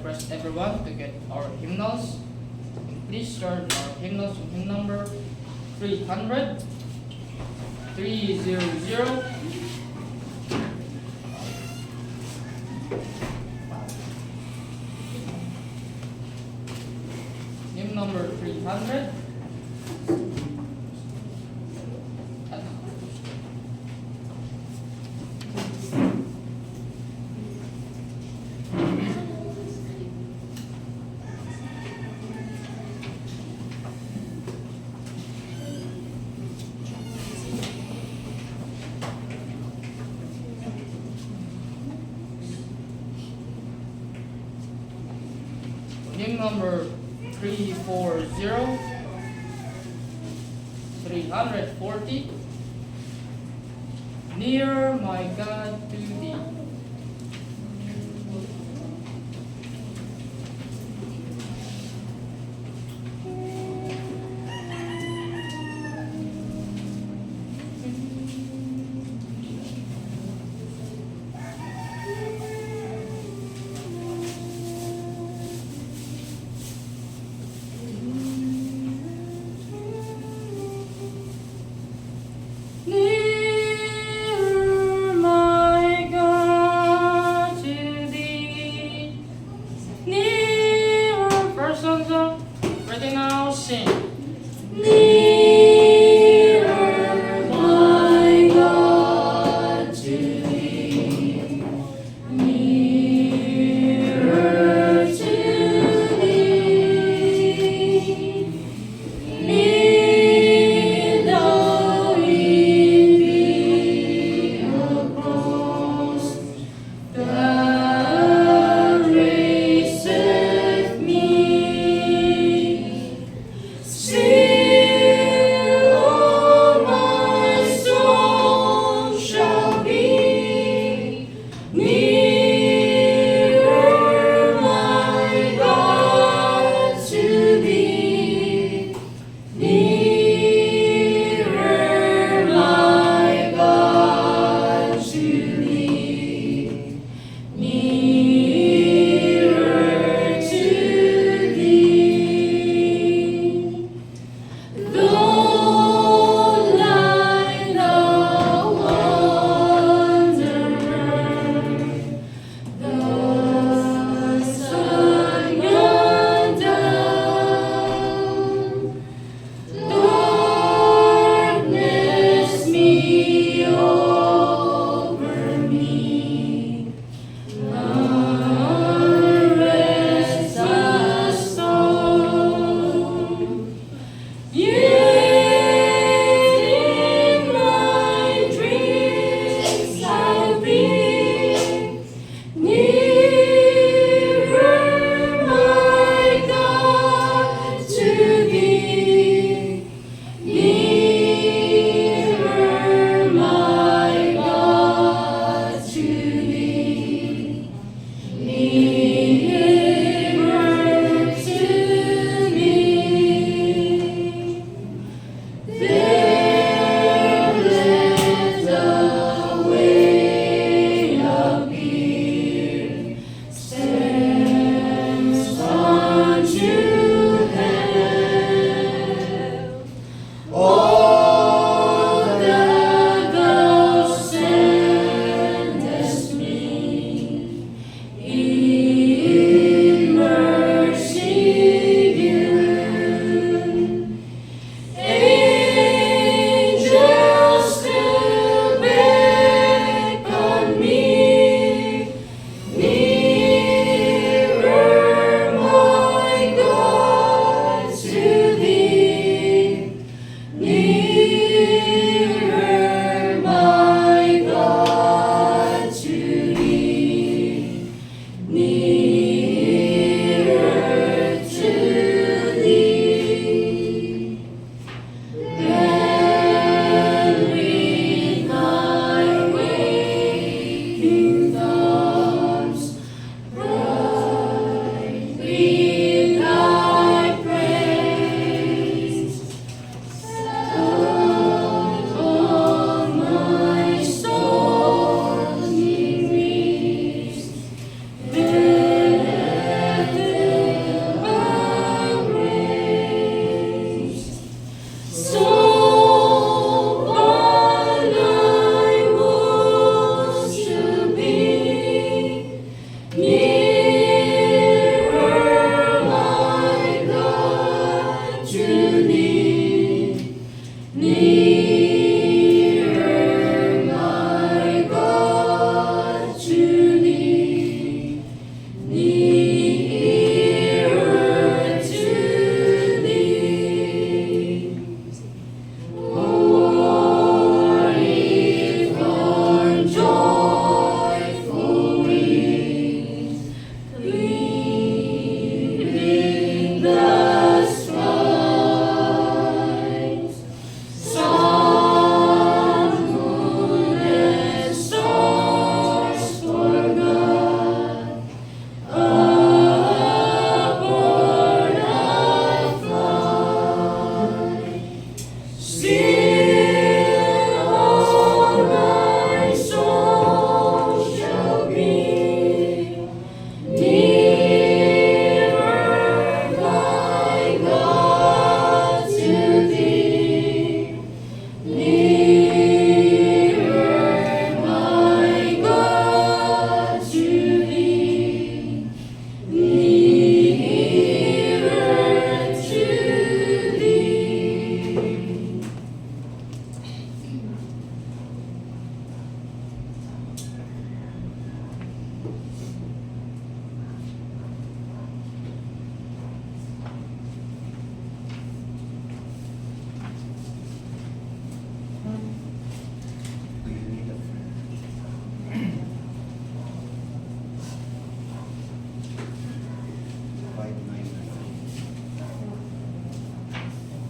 request everyone to get our hymnals. And please turn our hymnals from hymn number 300, 300. Hymn number 300. Hymn number 340, 340. Near my God to thee. Near my God.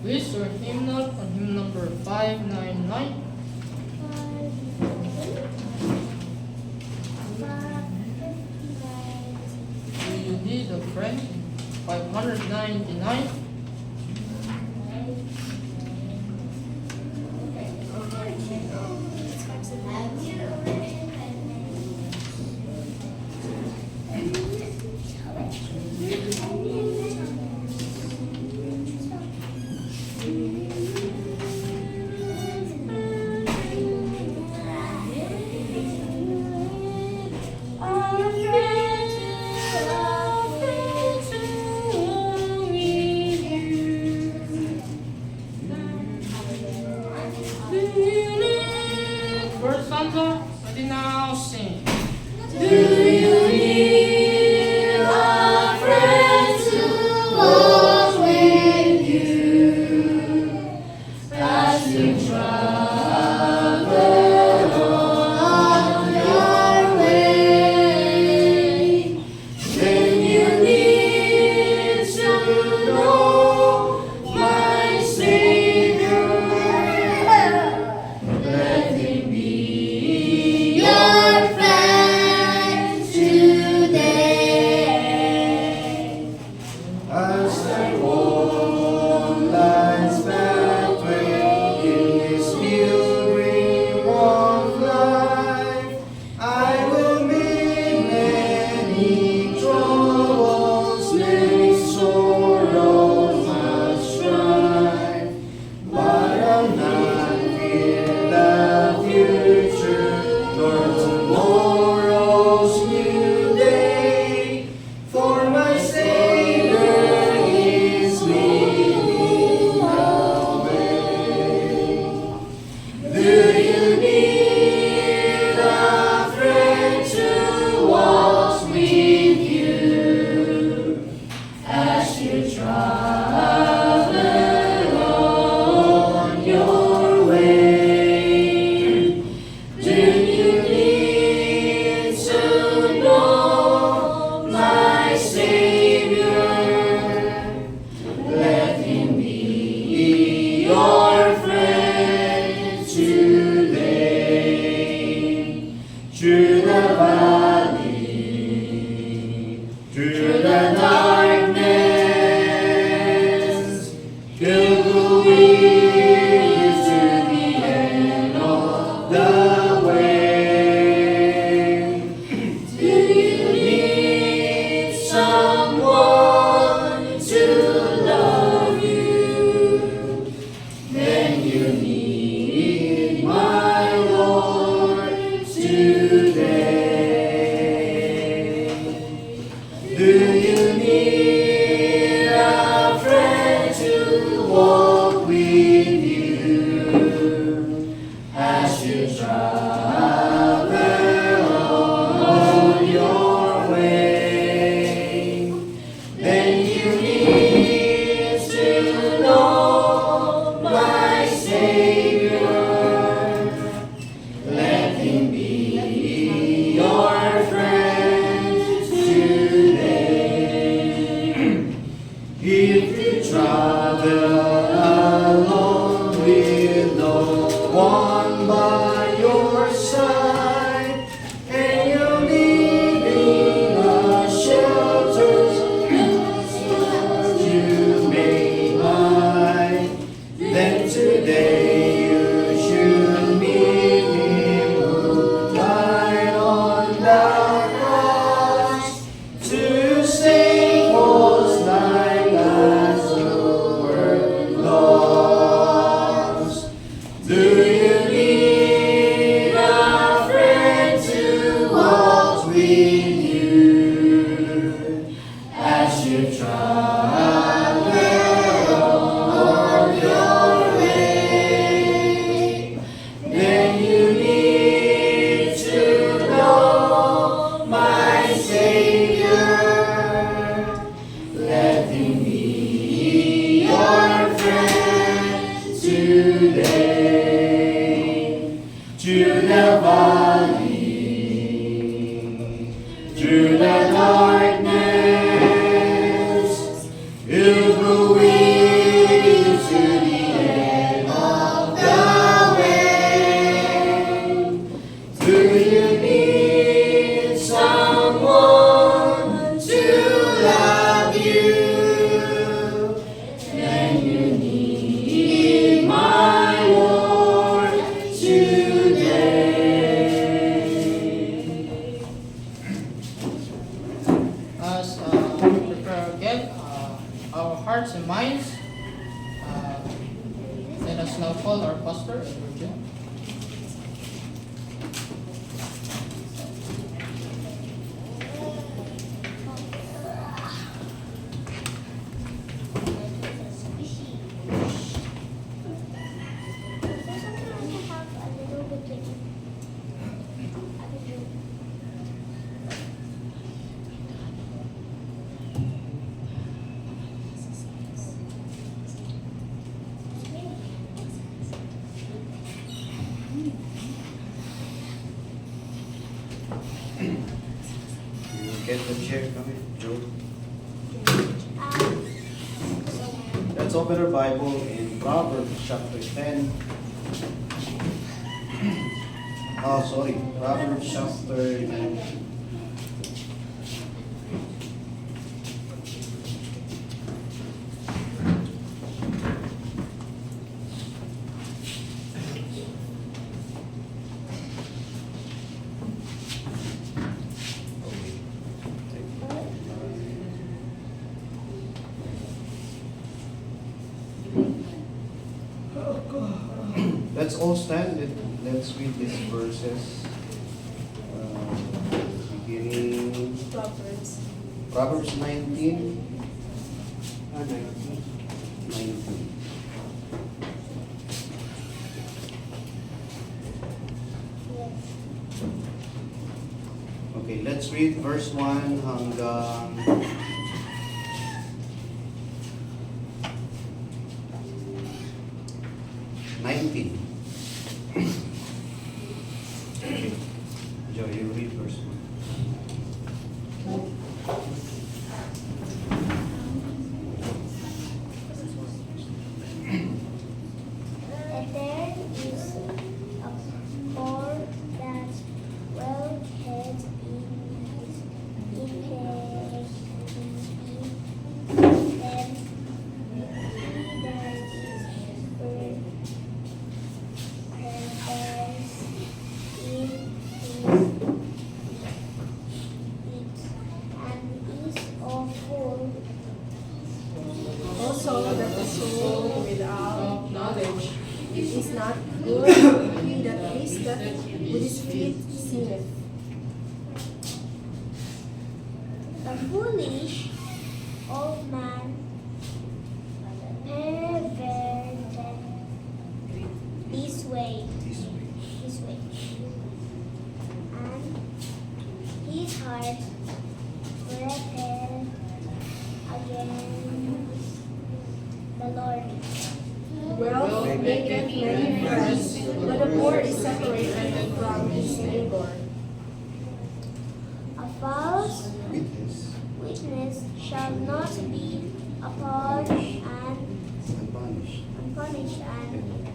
List your hymn note on hymn number 599. Do you need a friend? 599. First stanza, ready now, sing. Do you need a friend to walk with you as you travel on your way? Then you need to know my Savior. Let him be your friend today. As I walk life's pathway in this pilgrim of life, I will meet many troubles, many sorrows, much strife. But I'll not fear the future, nor tomorrow's new day, for my Savior is leading the way. Do you need a friend to walk with you as you travel on your way? Do you need to know my Savior? Let him be your friend today. Through the valley, through the darkness, he'll go with you to the end of the way. Do you need someone to love you? Then you need my Lord today. Do you need a friend to walk with you as you travel on your way? Then you need to know my Savior. Let him be your friend today. If you travel alone with no one by your side, and you're needing a shelter you may find, then today you should meet him who died on the cross to save us like us who were lost. Do you need a friend to walk with you as you travel on your way? Then you need to know my Savior. Let him be your friend today. Through the valley, through the darkness, he'll go with you to us prepare again our hearts and minds. Let us now call our pastor, Virgin. You get the chair coming, Joe. Let's open our Bible in Proverbs chapter 10. Oh, sorry. Proverbs chapter 9. Let's all stand. Let's read these verses. Beginning Proverbs 19. 19. Okay, let's read verse 1 hanggang 19. Okay. Joe, you read verse 1. And there is a poor that well kept in his integrity, and he that is perverse in his and is awful. Also, that the soul without knowledge is not good. He that hasteth with his feet sinneth. The foolish old man perverted this way, and his heart rebelled against the Lord. Wealth maketh many friends, but the poor is separated from his neighbor. A false Witness witness shall not be unpunished, and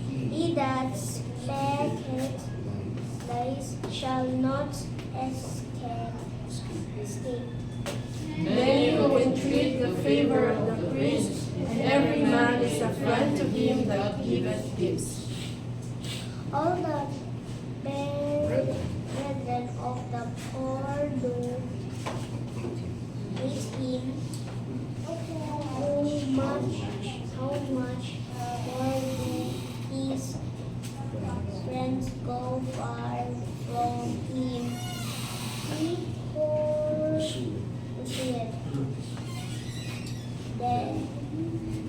he that speaketh lies shall not escape. Many who entreat the favor of the priest, and every man is a friend to him that giveth gifts. All the brethren of the poor do hate him. How much more do his friends go far from him? He pursueth them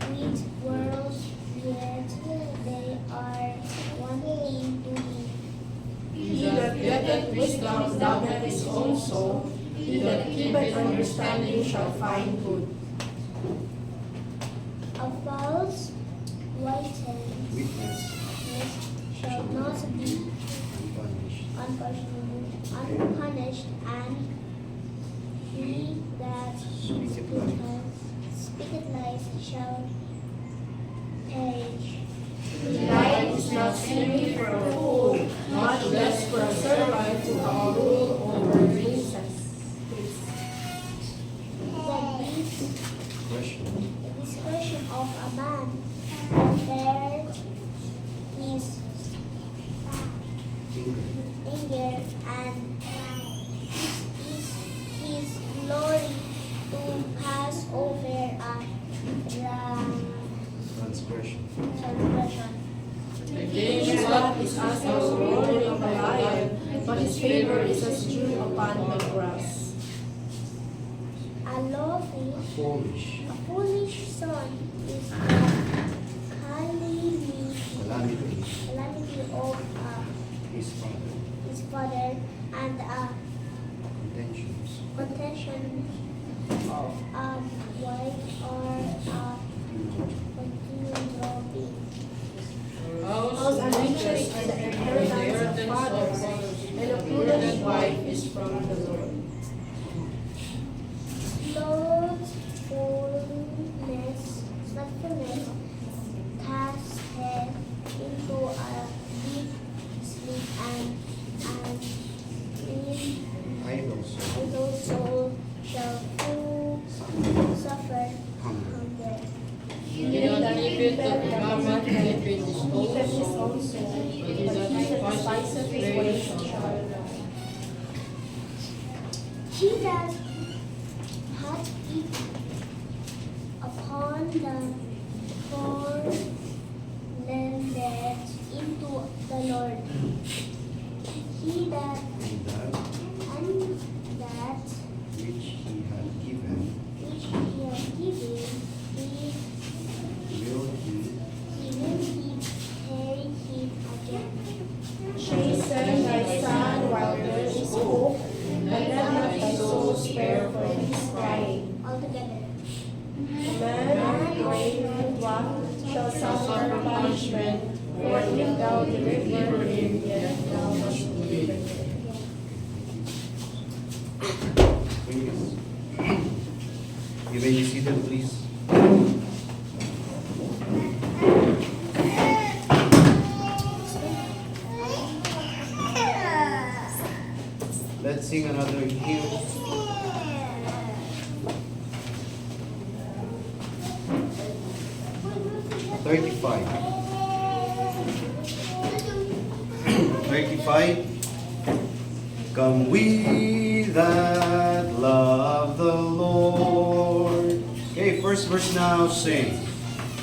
with words, yet they are wanting to him. He that getteth wisdom loveth his own soul. He that keepeth understanding shall find good. A false witness shall not be unpunished, and he that speaketh lies shall perish. Life is not seemly for a fool, much less for a servant to have rule over princes. The discretion of a man compared his anger, and his glory upon the grass. A loafy, Foolish. a foolish son is the calamity of His father. his father, and a Intentions. contention of a wife or a continual drawing. House and riches are the inheritance of fathers, and a prudent wife is from the Lord. Slothfulness casteth into a deep sleep, and in Idle soul. idle soul shall suffer hunger. He that keepeth the commandment keepeth his own Keepeth his soul, own soul, but he but that he that despiseth despiseth his his ways ways shall shall die. He that hath eaten upon the corn lendeth into the Lord. He that And and that that which he had given which he hath given, will he will he pay him again. Chasten thy son while there is hope, and let not thy soul spare for his crying. Altogether. A man great with wrath shall suffer punishment, for if thou deliver him, yet thou must deliver him. please. You may be seated, please. Let's sing another hymn. 35. 35. Come we that love the Lord. Okay, first verse now, sing.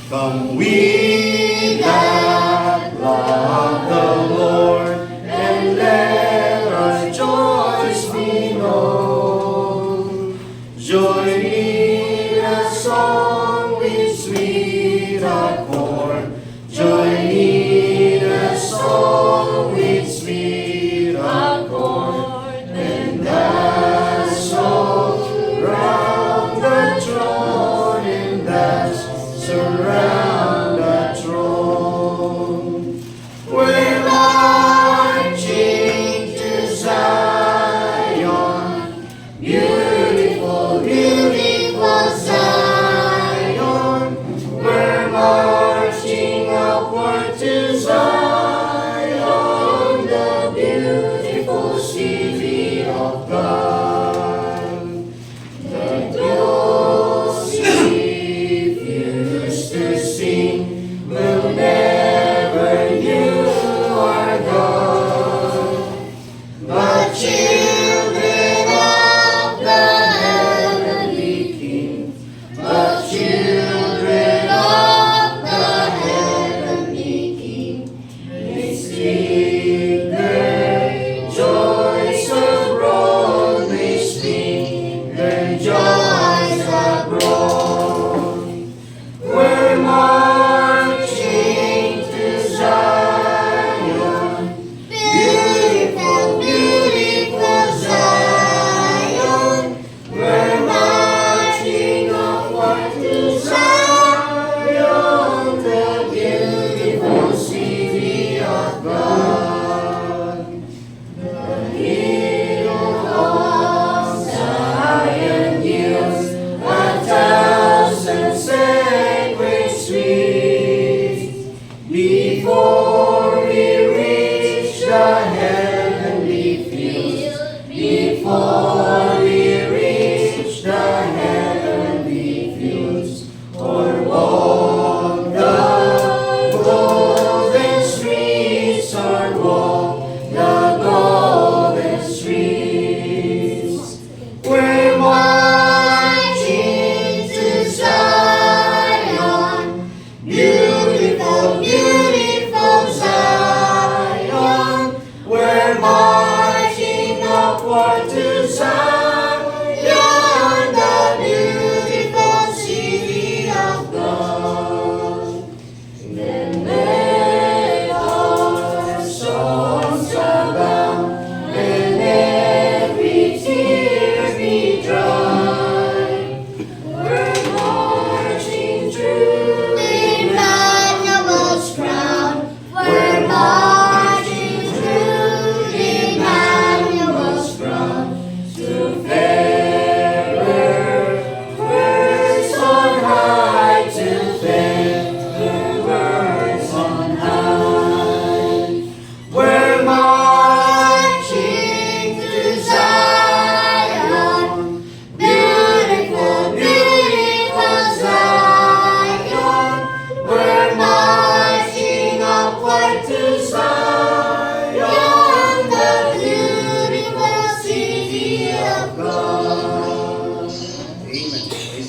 Come we that love the Lord, and let our joys be known. Join in a song with sweet accord. Join in a song with sweet accord. And dance all round the throne, and dance surround the throne. We're marching to Zion, beautiful, beautiful Zion. We're marching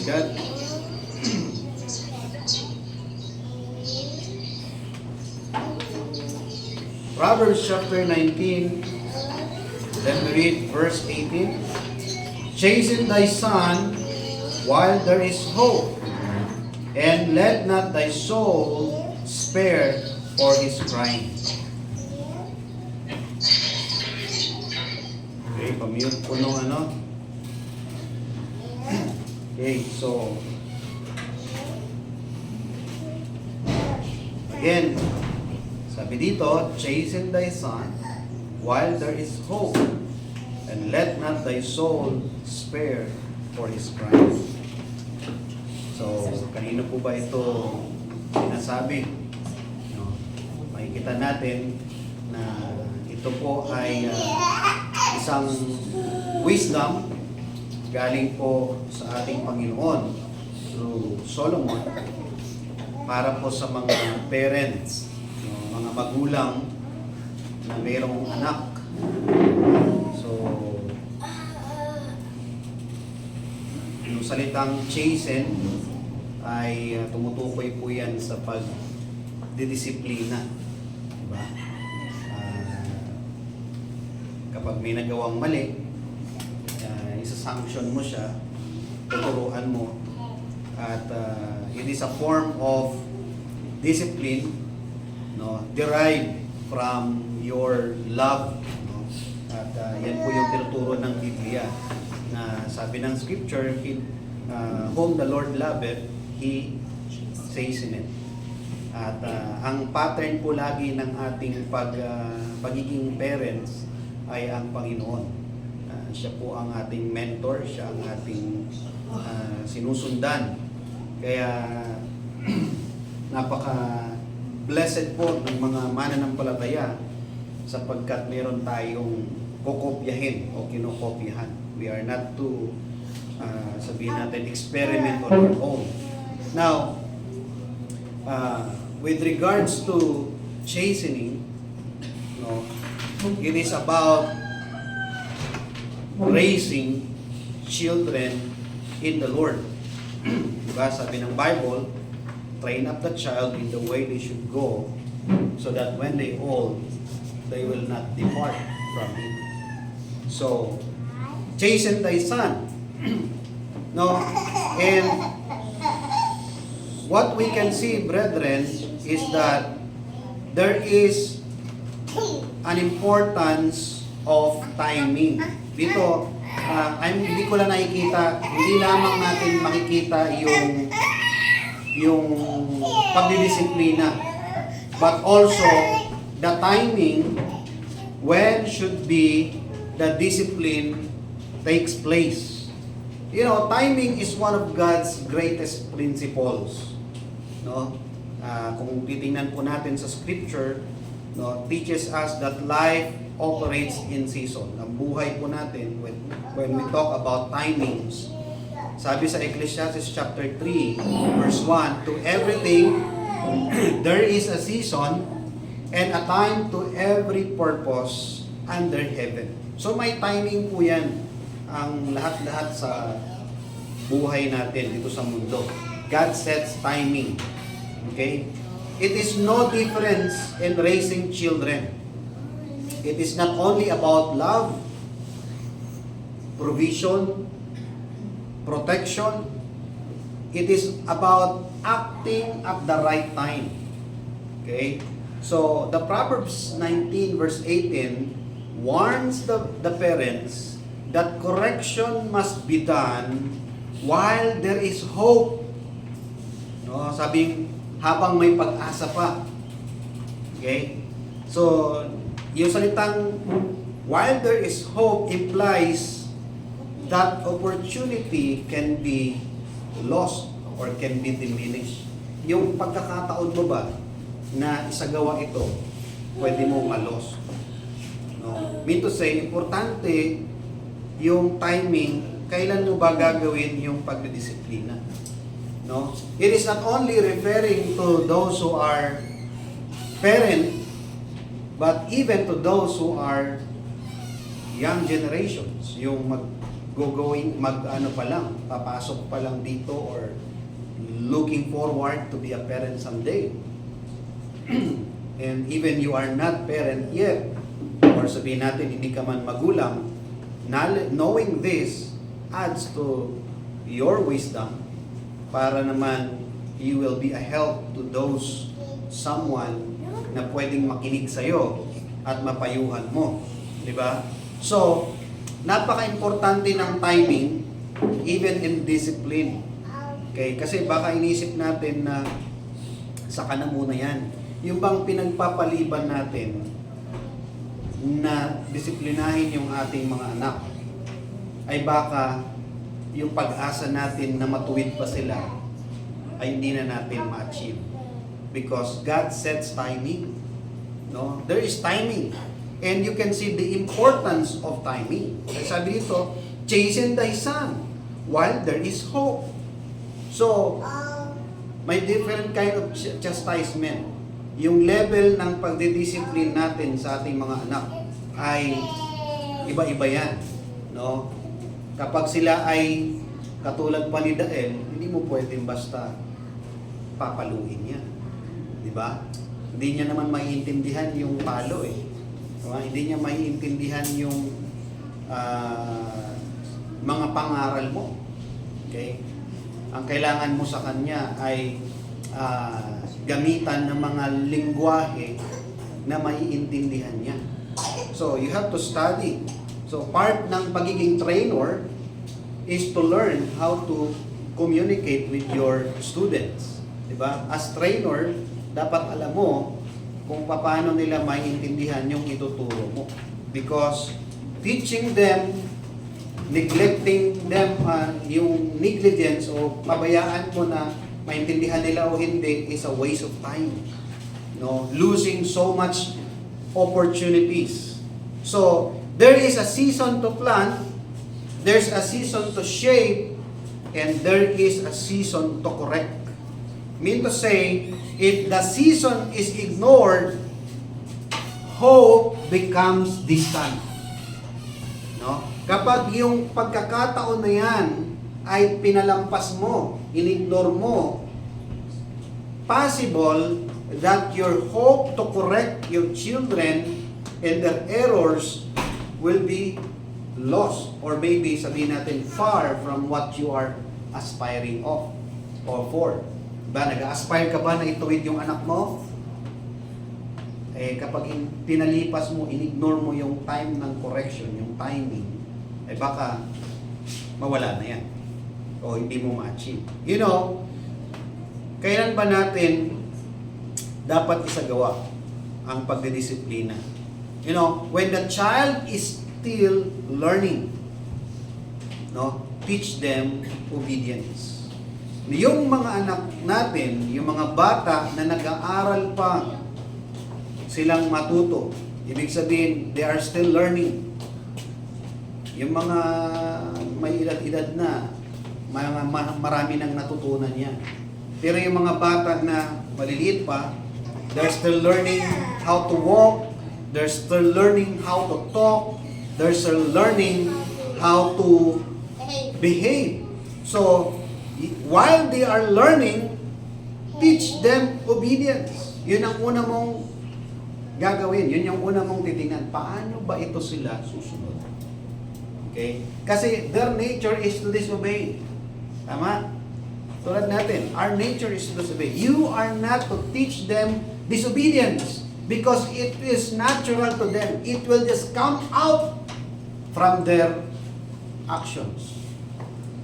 God. Proverbs chapter 19, then we read verse 18. Chasten thy son while there is hope, and let not thy soul spare for his crying. Okay, pamute po nung ano. Okay, so again, sabi dito, chasten thy son while there is hope, and let not thy soul spare for his crying. So, kanino po ba ito sinasabi? No? Makikita natin na ito po ay isang wisdom galing po sa ating Panginoon through Solomon para po sa mga parents, mga magulang na mayroong anak. So, yung salitang chasten ay tumutukoy po yan sa pagdidisiplina. Diba? Kapag may nagawang mali, isa-sanction mo siya, tuturuan mo, at it is a form of discipline, no, derived from your love, no? At yan po yung tinuturo ng Biblia na sabi ng scripture, whom the Lord loveth, He chasteneth. At ang pattern po lagi ng ating pagiging parents ay ang Panginoon. Siya po ang ating mentor, siya ang ating sinusundan. Kaya napaka-blessed po ng mga mananampalataya sapagkat meron tayong kokopyahin o kinokopyahan. We are not to, sabihin natin, experiment on our own. Now, with regards to chastening, no, it is about raising children in the Lord. Diba? Sabi ng Bible, train up the child in the way they should go, so that when they old, they will not depart from it. So, chasten thy son. No? And what we can see, brethren, is that there is an importance of timing. Dito, hindi ko lang nakikita, hindi lamang natin makikita yung pagdidisiplina, but also the timing when should be the discipline takes place. You know, timing is one of God's greatest principles. No? Kung titingnan po natin sa scripture, no, teaches us that life operates in season. Ang buhay po natin, when we talk about timings, sabi sa Ecclesiastes chapter 3, verse 1, to everything there is a season and a time to every purpose under heaven. So may timing po yan ang lahat-lahat sa buhay natin dito sa mundo. God sets timing. Okay? It is no difference in raising children. It is not only about love, provision, protection. It is about acting at the right time. Okay? So, the Proverbs 19 verse 18 warns the parents that correction must be done while there is hope. No, sabing habang may pag-asa pa. Okay? So, yung salitang while there is hope implies that opportunity can be lost or can be diminished. Yung pagkakataon mo ba na isagawa ito, pwede mo ma-lost. No? Mean to say, importante yung timing, kailan mo ba gagawin yung pagdidisiplina. No? It is not only referring to those who are parent, but even to those who are young generations, yung mag-ano pa lang, papasok pa lang dito or looking forward to be a parent someday. And even you are not parent yet, or sabihin natin hindi ka man magulang, knowing this adds to your wisdom para naman you will be a help to those someone na pwedeng makinig sa'yo at mapayuhan mo. Di ba? So, napaka-importante ng timing even in discipline. Okay? Kasi baka inisip natin na saka na muna yan. Yung bang pinagpapaliban natin na disiplinahin yung ating mga anak ay baka yung pag-asa natin na matuwid pa sila ay hindi na natin ma-achieve. Because God sets timing. No? There is timing. And you can see the importance of timing. Kaya sabi dito, chasten thy son while there is hope. So, may different kind of chastisement. Yung level ng pagdidisipline natin sa ating mga anak ay iba-iba yan. No? Kapag sila ay katulad pa ni Dael, hindi mo pwedeng basta papaluin yan. Di ba? Hindi niya naman maiintindihan yung palo eh. Diba? Hindi niya maiintindihan yung mga pangaral mo. Okay? Ang kailangan mo sa kanya ay gamitan ng mga lingwahe na maiintindihan niya. So, you have to study. So, part ng pagiging trainer is to learn how to communicate with your students. Diba? As trainer, dapat alam mo kung paano nila maiintindihan yung ituturo mo. Because teaching them, neglecting them, yung negligence o pabayaan mo na maintindihan nila o hindi is a waste of time. No? Losing so much opportunities. So, there is a season to plant, there's a season to shape, and there is a season to correct. Mean to say, if the season is ignored, hope becomes distant. No? Kapag yung pagkakataon na yan ay pinalampas mo, inignore mo, possible that your hope to correct your children and their errors will be lost, or maybe sabihin natin far from what you are aspiring of or for. Ba, nag-aspire ka ba na ituwid yung anak mo? Eh, kapag pinalipas mo, inignore mo yung time ng correction, yung timing, eh baka mawala na yan. O hindi mo ma-achieve. You know, kailan ba natin dapat isagawa ang pagdidisiplina? You know, when the child is still learning, no, teach them obedience. Yung mga anak natin, yung mga bata na nag-aaral pa silang matuto, ibig sabihin, they are still learning. Yung mga may edad-edad na, marami nang natutunan yan. Pero yung mga bata na maliliit pa, they're still learning how to walk, they're still learning how to talk, they're still learning how to behave. So, while they are learning, teach them obedience. Yun ang una mong gagawin. Yun yung una mong titingnan. Paano ba ito sila susunod? Okay? Kasi their nature is to disobey. Tama? Tulad natin, our nature is to disobey. You are not to teach them disobedience because it is natural to them. It will just come out from their actions.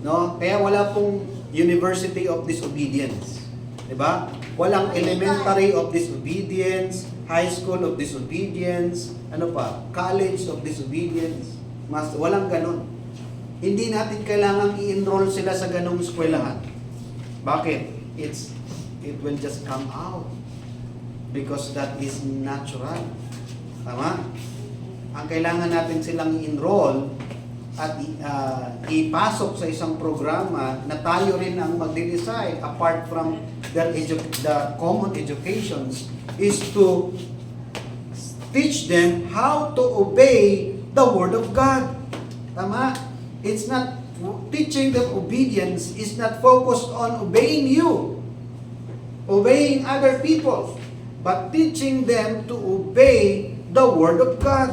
No? Kaya wala pong University of Disobedience. Diba? Walang elementary of disobedience, high school of disobedience, ano pa, college of disobedience. Walang ganon. Hindi natin kailangang i-enroll sila sa ganong eskwelahan. Bakit? It will just come out. Because that is natural. Tama? Ang kailangan natin silang i-enroll at ipasok sa isang programa na tayo rin ang magde-decide apart from the common educations is to teach them how to obey the Word of God. Tama? It's not, teaching them obedience is not focused on obeying you, obeying other people, but teaching them to obey the Word of God.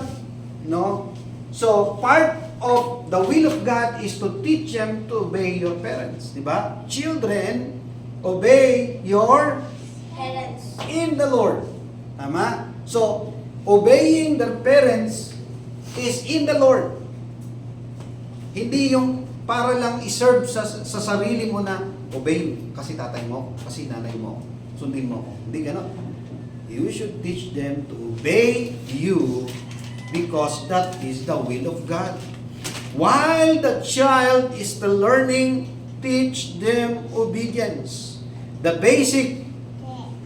No? So, part of the will of God is to teach them to obey your parents. Diba? Children, obey your Parents. in the Lord. Tama? So, obeying their parents is in the Lord. Hindi yung para lang iserve sa sarili mo na obey kasi tatay mo, kasi nanay mo, sundin mo. Hindi ganon. You should teach them to obey you because that is the will of God. While the child is still learning, teach them obedience. The basic,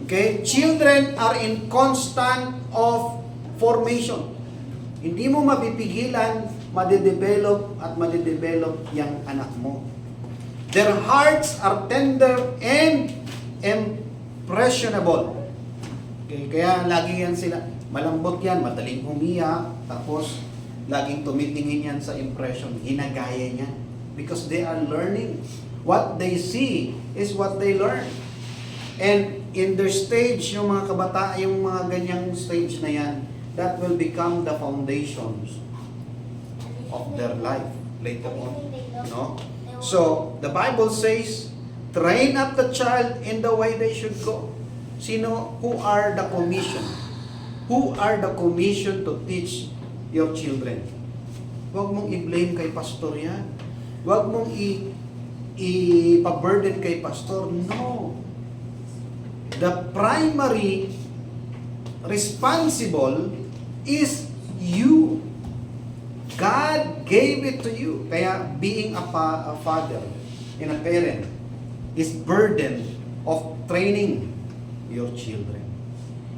okay? Children are in constant of formation. Hindi mo mapipigilan, madedevelop at madedevelop yung anak mo. Their hearts are tender and impressionable. Okay, kaya lagi yan sila, malambot yan, madaling umiyak, tapos laging tumitingin yan sa impression, ginagaya niya. Because they are learning. What they see is what they learn. And in their stage, yung mga kabataan, yung mga ganyang stage na yan, that will become the foundations of their life later on. No? So, the Bible says, train up the child in the way they should go. Who are the commission? Who are the commission to teach your children? Huwag mong i-blame kay pastor yan. Huwag mong i-burden kay pastor. No. The primary responsible is you. God gave it to you. Kaya being a father and a parent is burden of training your children.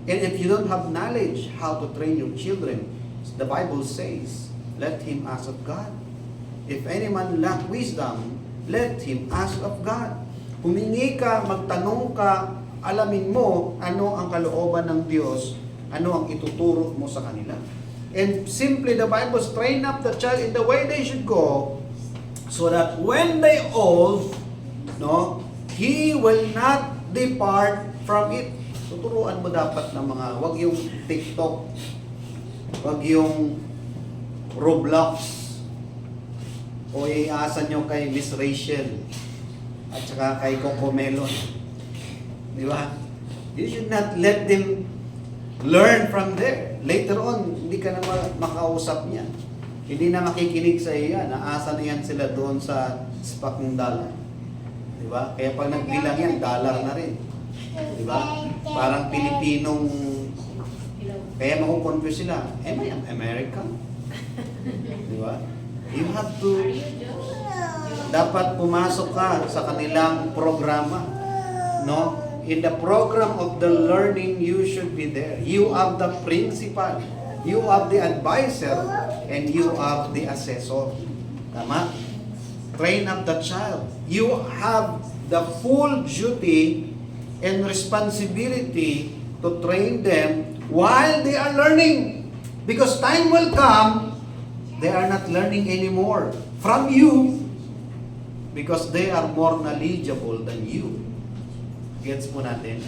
And if you don't have knowledge how to train your children, the Bible says, let him ask of God. If any man lack wisdom, let him ask of God. Humingi ka, magtanong ka, alamin mo ano ang kalooban ng Diyos, ano ang ituturo mo sa kanila. And simply the Bible says, train up the child in the way they should go, so that when they old, no, he will not depart from it. Tuturuan mo dapat ng mga, wag yung TikTok, wag yung Roblox, o iasa nyo kay Miss Rachel, at saka kay Coco Melon. Di ba? You should not let them learn from there. Later on, hindi ka na makausap niya. Hindi na makikinig sa iyo yan. Naasa na yan sila doon sa spak ng dollar. Di ba? Kaya pag nagbilang yan, dollar na rin. Di ba? Parang Pilipinong, kaya makukonfuse sila. Am I American? Di ba? You have to, dapat pumasok ka sa kanilang programa. No? In the program of the learning, you should be there. You are the principal. You are the advisor. And you are the assessor. Tama? Train up the child. You have the full duty and responsibility to train them while they are learning. Because time will come, they are not learning anymore from you because they are more knowledgeable than you. Gets mo natin?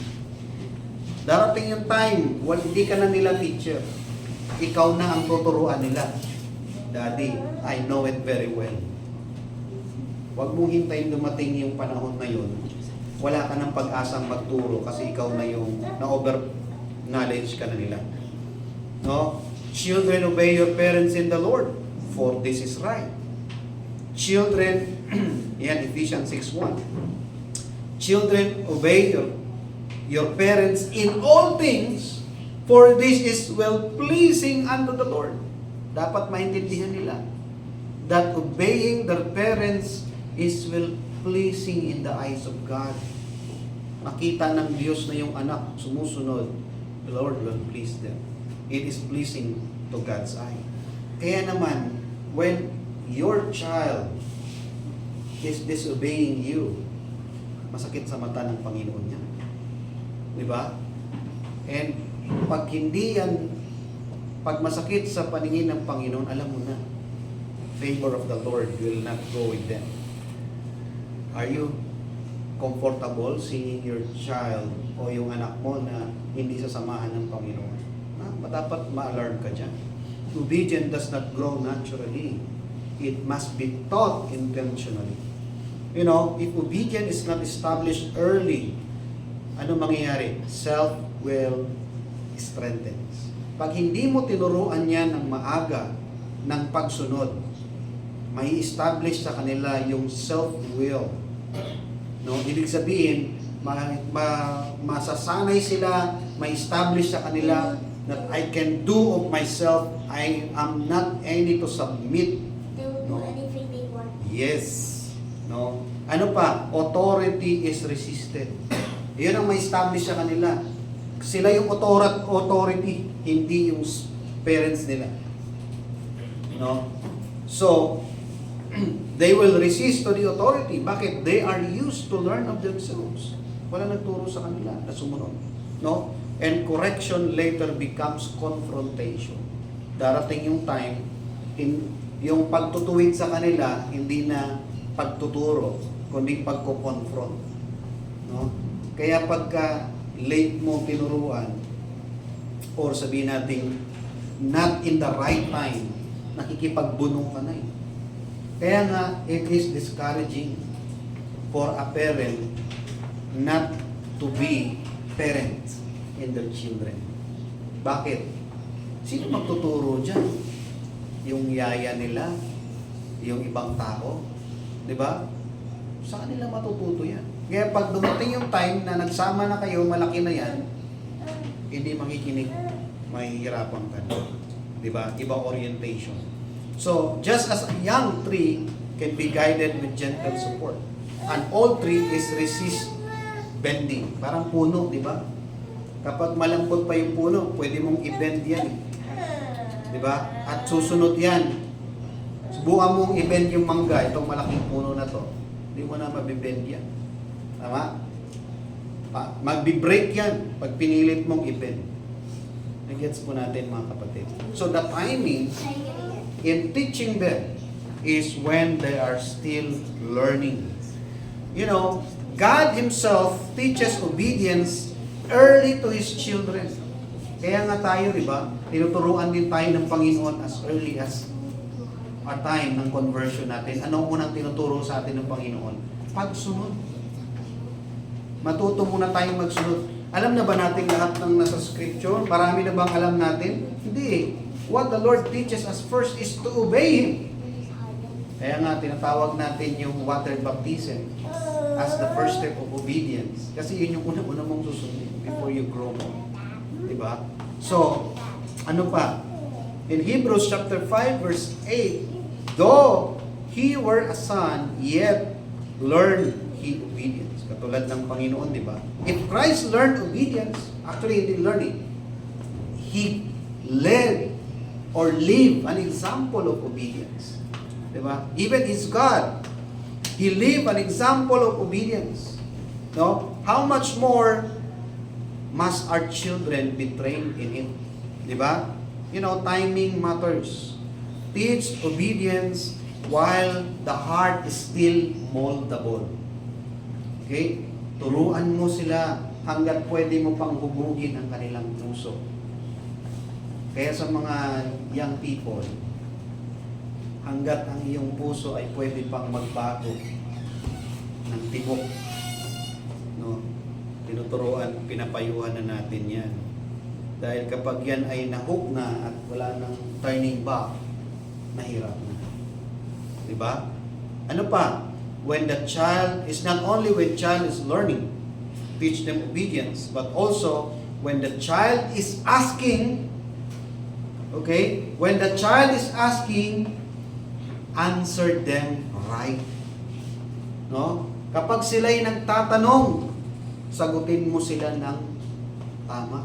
Darating yung time, hindi ka na nila teacher. Ikaw na ang tuturuan nila. Daddy, I know it very well. Huwag mong hintayin dumating yung panahon na yun. Wala ka ng pag-asang magturo kasi ikaw na yung na-over knowledge ka na nila. No? Children, obey your parents in the Lord, for this is right. Children, yan, Ephesians 6:1. Children, obey your parents in all things, for this is well-pleasing unto the Lord. Dapat maintindihan nila that obeying their parents is well-pleasing in the eyes of God. Makita ng Diyos na yung anak sumusunod, the Lord will please them. It is pleasing to God's eye. Kaya naman, when your child is disobeying you, masakit sa mata ng Panginoon niya. Di ba? And pag hindi yan, pag masakit sa paningin ng Panginoon, alam mo na, favor of the Lord will not go with them. Are you comfortable seeing your child o yung anak mo na hindi sasamahan ng Panginoon? Dapat ma-alarm ka dyan. Obedience does not grow naturally. It must be taught intentionally. You know, if obedience is not established early, ano mangyayari? Self-will strengthens. Pag hindi mo tinuruan yan ng maaga ng pagsunod, may establish sa kanila yung self-will. No, ibig sabihin, masasanay sila, may establish sa kanila that I can do of myself. I am not any to submit. They will do anything they want. Yes. No. Ano pa? Authority is resisted. Yun ang may establish sa kanila. Sila yung authority, hindi yung parents nila. No? So, they will resist to the authority. Bakit? They are used to learn of themselves. Wala nagturo sa kanila na sumunod. No? And correction later becomes confrontation. Darating yung time, yung pagtutuwid sa kanila, hindi na pagtuturo, kundi pagko-confront. No? Kaya pagka late mo tinuruan, or sabihin natin, not in the right time, nakikipagbunong ka na eh. Kaya nga, it is discouraging for a parent not to be parents in their children. Bakit? Sino magtuturo dyan? Yung yaya nila? Yung ibang tao? Diba? Sa kanila matututo yan. Kaya pag dumating yung time na nagsama na kayo, malaki na yan, hindi makikinig, mahihirapan ka na. Diba? Ibang orientation. So, just as a young tree can be guided with gentle support, an old tree is resist bending. Parang puno, di ba? Kapag malambot pa yung puno, pwede mong i-bend yan. Di ba? At susunod yan. Subukan mong i-bend yung mangga, itong malaking puno na to. Hindi mo na mabibend yan. Tama? Magbi-break yan pag pinilit mong i-bend. Nag-gets po natin mga kapatid. So, the timing in teaching them is when they are still learning. You know, God Himself teaches obedience early to His children. Kaya nga tayo, di ba, tinuturuan din tayo ng Panginoon as early as our time ng conversion natin. Anong unang tinuturo sa atin ng Panginoon? Pagsunod. Matuto muna tayong magsunod. Alam na ba natin lahat ng nasa scripture? Marami na bang alam natin? Hindi eh. What the Lord teaches us first is to obey Him. Kaya nga, tinatawag natin yung water baptism as the first step of obedience. Kasi yun yung una-una mong susundin before you grow more. Diba? So, ano pa? In Hebrews chapter 5 verse 8, though he were a son, yet learned he obedience. Katulad ng Panginoon, di ba? If Christ learned obedience, actually he didn't learn it. He led or live an example of obedience. Diba? Even His God, He live an example of obedience. No? How much more must our children be trained in Him? Diba? You know, timing matters. Teach obedience while the heart is still moldable. Okay? Turuan mo sila hanggat pwede mo pang hubugin ang kanilang puso. Kaya sa mga young people, hanggat ang iyong puso ay pwede pang magbago ng tibok, no? Tinuturuan, pinapayuhan na natin yan. Dahil kapag yan ay nahook na at wala nang turning back, mahirap na. Diba? Ano pa? When the child is not only when child is learning, teach them obedience, but also when the child is asking. Okay? When the child is asking, answer them right. No? Kapag sila'y nagtatanong, sagutin mo sila ng tama.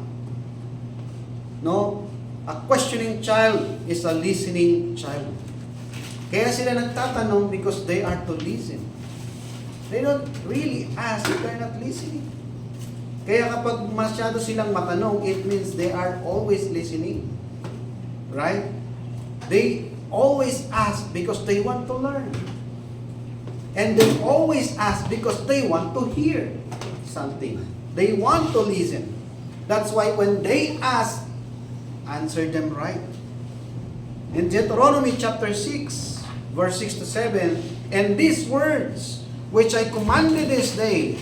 No? A questioning child is a listening child. Kaya sila nagtatanong because they are to listen. They don't really ask if they're not listening. Kaya kapag masyado silang matanong, it means they are always listening. Right? They always ask because they want to learn. And they always ask because they want to hear something. They want to listen. That's why when they ask, answer them right. In Deuteronomy chapter 6, verse 6 to 7, and these words which I commanded this day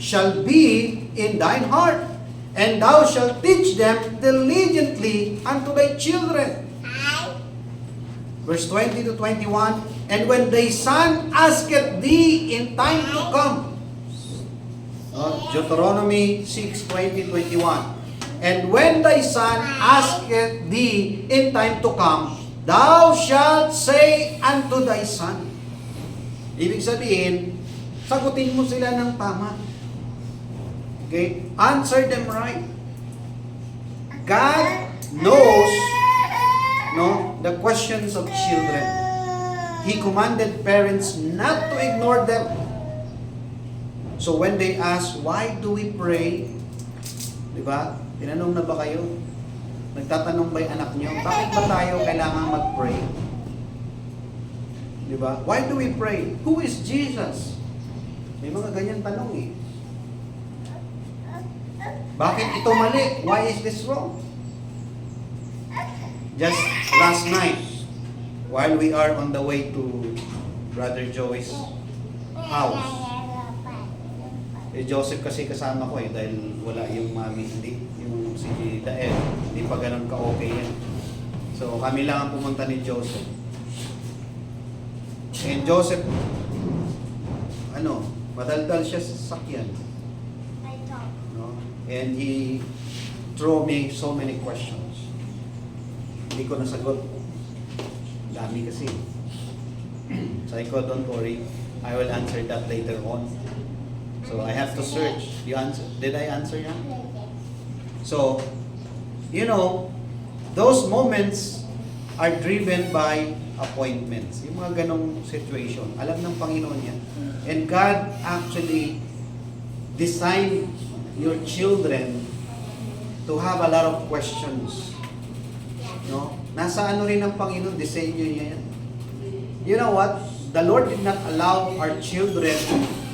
shall be in thine heart, and thou shalt teach them diligently unto thy children. Verse 20 to 21, and when thy son asketh thee in time to come. Deuteronomy 6, 20, 21. And when thy son asketh thee in time to come, thou shalt say unto thy son. Ibig sabihin, sagutin mo sila ng tama. Okay? Answer them right. God knows the questions of children. He commanded parents not to ignore them. So when they ask, why do we pray? Diba? Tinanong na ba kayo? Nagtatanong ba yung anak niyo? Bakit ba tayo kailangan mag-pray? Diba? Why do we pray? Who is Jesus? May mga ganyan tanong eh. Bakit ito mali? Why is this wrong? Just last night, while we are on the way to Brother Joey's house, Joseph kasi kasama ko dahil wala yung mami, hindi, yung si Dael, hindi pa ganun ka-okay yan. So kami lang ang pumunta ni Joseph. And Joseph, madaldal siya sa sakyan. No? And he threw me so many questions. Hindi ko nasagot. Dami kasi. Sabi ko, don't worry, I will answer that later on. So I have to search. You answer? Did I answer yan? So, those moments are driven by appointments. Yung mga ganong situation. Alam ng Panginoon yan. And God actually designed your children to have a lot of questions. No? Nasa rin ng Panginoon, disenyo niya yan. You know what? The Lord did not allow our children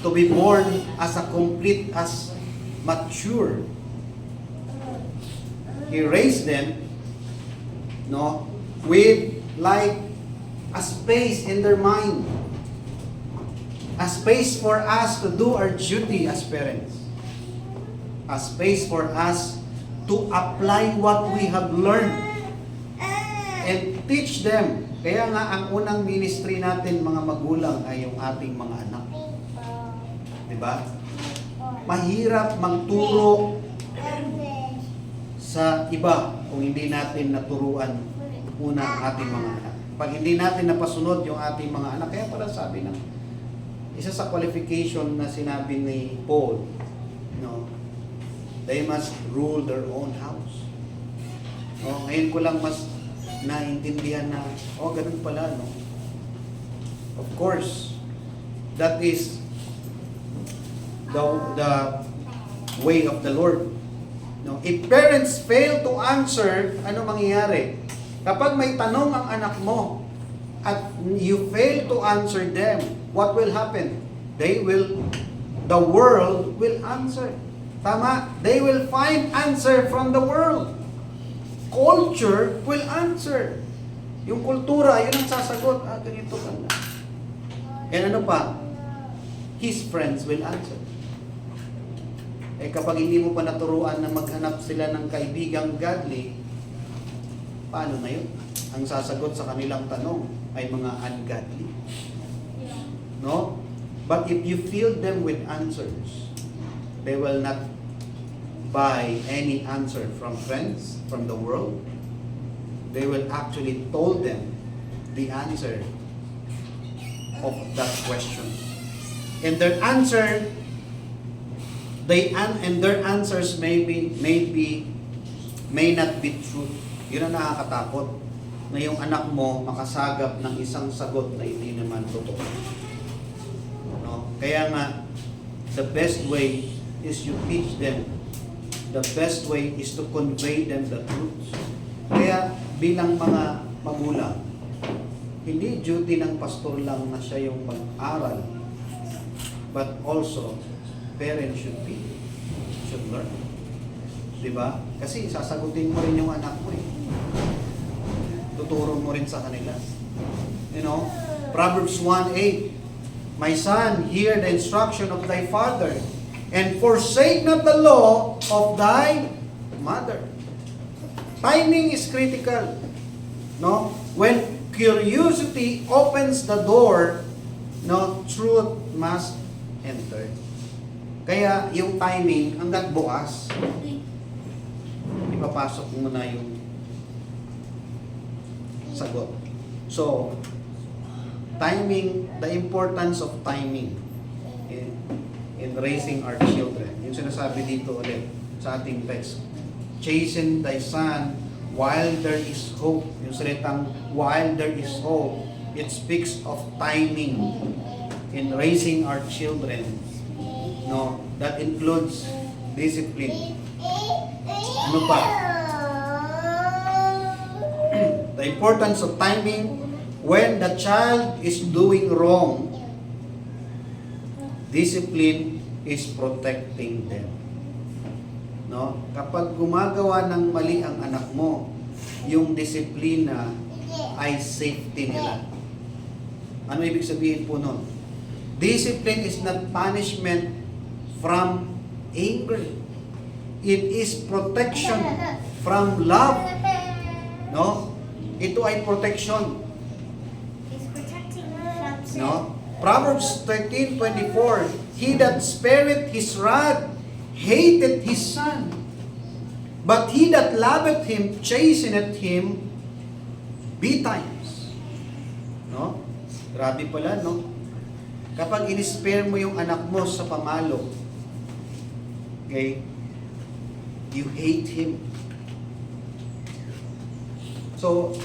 to be born as mature. He raised them, with like a space in their mind. A space for us to do our duty as parents. A space for us to apply what we have learned and teach them. Kaya nga ang unang ministry natin mga magulang ay yung ating mga anak. Diba? Mahirap magturo sa iba kung hindi natin naturuan una ang ating mga anak. Pag hindi natin napasunod yung ating mga anak, kaya pala sabi na isa sa qualification na sinabi ni Paul, they must rule their own house. Ngayon ko lang mas naintindihan na, ganun pala, no? Of course, that is the way of the Lord. No? If parents fail to answer, ano mangyayari? Kapag may tanong ang anak mo at you fail to answer them, what will happen? The world will answer. Tama? They will find answer from the world. Culture will answer. Yung kultura, yun ang sasagot. Ganito ka na. And ano pa? His friends will answer. Kapag hindi mo pa naturuan na maghanap sila ng kaibigang godly, paano na yun? Ang sasagot sa kanilang tanong ay mga ungodly. No? But if you fill them with answers, they will not buy any answer from friends, from the world. They will actually told them the answer of that question. And their answer, their answers may not be true. Yun ang nakakatakot, na yung anak mo makasagap ng isang sagot na hindi naman totoo. No? Kaya nga, the best way is you teach them. The best way is to convey them the truth. Kaya bilang mga magulang, hindi duty ng pastor lang na siya yung mag-aral, but also parents should learn. Diba? Kasi sasagutin mo rin yung anak mo eh. Tuturo mo rin sa kanila. You know, Proverbs 1:8, my son, hear the instruction of thy father, and forsake not the law of thy mother. Timing is critical. No? When curiosity opens the door, no, truth must enter. Kaya yung timing, hanggat bukas, ipapasok mo na yung sagot. So, timing, the importance of timing in raising our children. Yung sinasabi dito ulit sa ating text. Chasten thy son while there is hope. Yung salitang while there is hope, it speaks of timing in raising our children. No, that includes discipline. Ano pa? The importance of timing when the child is doing wrong. Discipline is protecting them. No? Kapag gumagawa ng mali ang anak mo, yung disiplina ay safety nila. Ano ibig sabihin po nun? Discipline is not punishment from anger. It is protection from love. No? Ito ay protection. He's protecting from sin. No? Proverbs 13:24, he that spareth his rod hated his son, but he that loveth him chasteneth him betimes. No? Grabe pala, no? Kapag in-spare mo yung anak mo sa pamalo, okay, you hate him. So,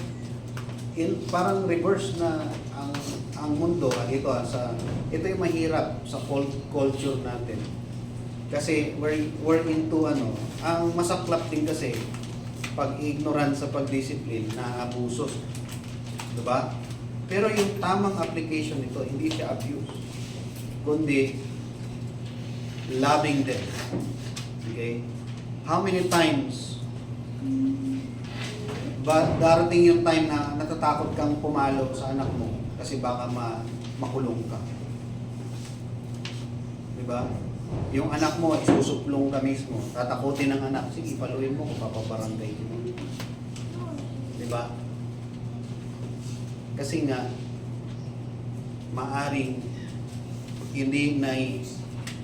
parang reverse na ang mundo dito ito yung mahirap sa culture natin. Kasi we're into ang masaklap din kasi pag ignorant sa pagdiscipline na abuso. 'Di ba? Pero yung tamang application nito, hindi siya abuse, kundi loving them. Okay? How many times ba darating yung time na natatakot kang pumalo sa anak mo kasi baka makulong ka? Diba? Yung anak mo, isusuplong ka mismo. Tatakutin ng anak, sige, paluin mo kung papabarangay mo. Diba? Kasi nga, maaring hindi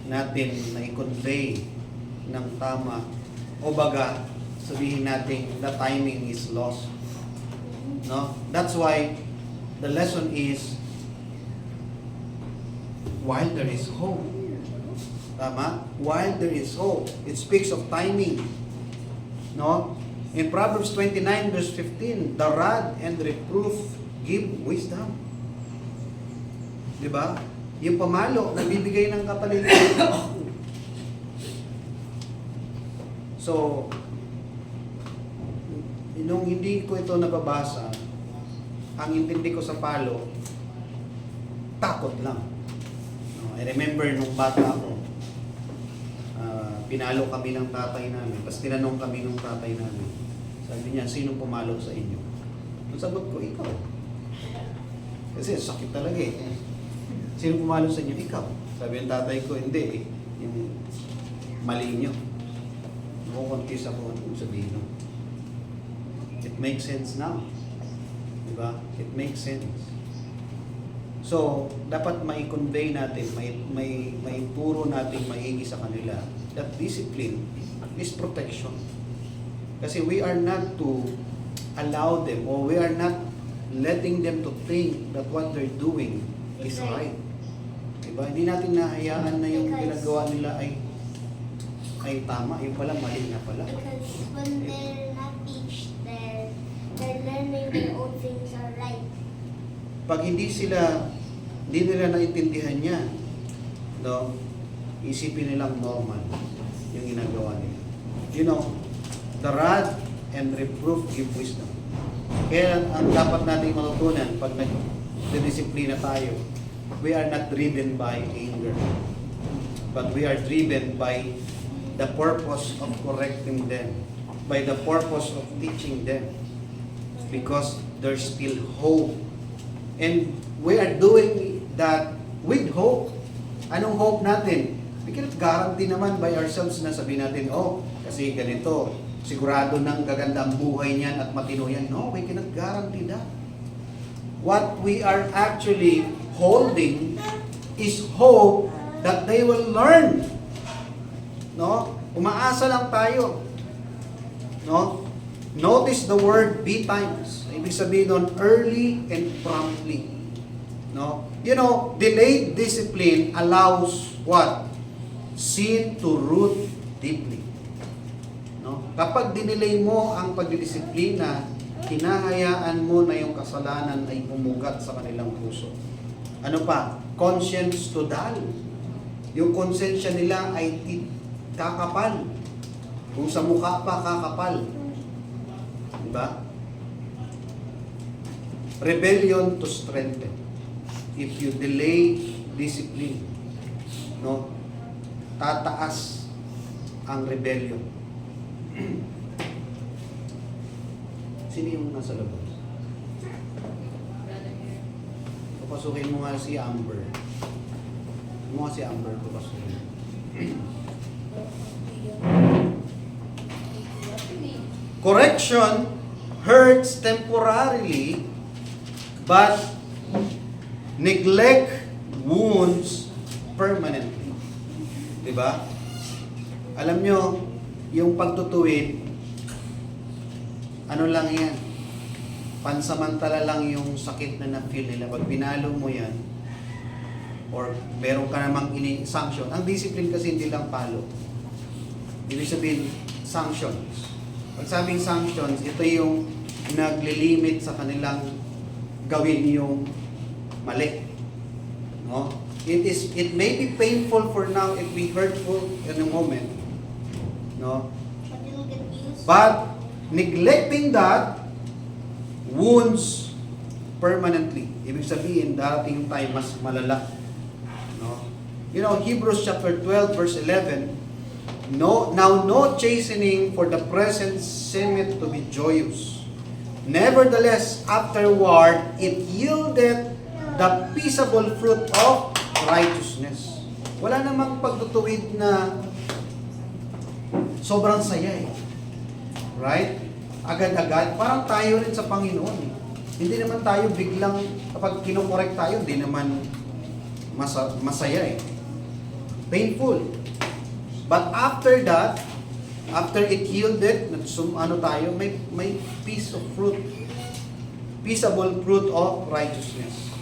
natin na-convey ng tama o baga sabihin natin the timing is lost. No? That's why the lesson is while there is hope. Tama? While there is hope. It speaks of timing. No? In Proverbs 29 verse 15, the rod and reproof give wisdom. Diba? Yung pamalo, nagbibigay ng kapaligiran. So, nung hindi ko ito nababasa, ang intindi ko sa palo, takot lang. No, I remember nung bata ako, pinalo kami ng tatay namin, tapos tinanong kami ng tatay namin. Sabi niya, sino pumalo sa inyo? Ang sagot ko, ikaw. Kasi sakit talaga eh. Sino pumalo sa inyo? Ikaw. Sabi ng tatay ko, hindi eh. Yung mali nyo. Nakukonfuse ako kung sabihin nyo. It makes sense now. Diba? It makes sense. So, dapat mai-convey natin, may turo natin maigi sa kanila that discipline is protection. Kasi we are not to allow them or we are not letting them to think that what they're doing is right. Diba? Hindi natin nahayaan na yung ginagawa nila ay tama. Yung pala, mali na pala. Because when they're not teach, they're learning their own things are right. Pag hindi nila naintindihan yan, no, isipin nilang normal yung ginagawa nila. You know, the rod and reproof give wisdom. Kaya ang dapat nating matutunan pag nagdidisiplina tayo, we are not driven by anger, but we are driven by the purpose of correcting them, by the purpose of teaching them, because there's still hope. And we are doing that with hope. Anong hope natin? We cannot guarantee naman by ourselves na sabihin natin, oh, kasi ganito, sigurado nang gaganda ang buhay niyan at matino yan. No, we cannot guarantee that. What we are actually holding is hope that they will learn. No? Umaasa lang tayo. No? Notice the word be times. Ibig sabihin nun, early and promptly. No? You know, delayed discipline allows what? Sin to root deeply. No? Kapag dinelay mo ang pagdidisiplina, hinahayaan mo na yung kasalanan ay umugat sa kanilang puso. Ano pa? Conscience to dull. Yung konsensya nila ay kakapal. Kung sa mukha pa, kakapal. Diba? Rebellion to strengthen. If you delay discipline, no, tataas ang rebellion. Sino yung nasa labas? Papasukin mo nga si Amber. Mo nga si Amber, papasukin. Correction hurts temporarily, but neglect wounds permanently. Diba? Alam nyo, yung pagtutuwid, ano lang yan? Pansamantala lang yung sakit na na-feel nila. Pag binalo mo yan, or meron ka namang sanction. Ang discipline kasi hindi lang palo. Ibig sabihin, sanctions. Pag sabing sanctions, ito yung naglilimit sa kanilang gawin yung mali. No? It may be painful for now, it may be hurtful in a moment. No? But you'll get used. But neglecting that wounds permanently. Ibig sabihin, darating yung time mas malala. No? You know, Hebrews chapter 12 verse 11, no chastening for the present seemeth to be joyous. Nevertheless, afterward, it yieldeth the peaceable fruit of righteousness. Wala namang pagtutuwid na sobrang saya eh. Right? Agad-agad. Parang tayo rin sa Panginoon eh. Hindi naman tayo biglang, kapag kinokorek tayo, hindi naman masaya eh. Painful. But after that, after it yielded, tayo, may piece of fruit. Peaceable fruit of righteousness.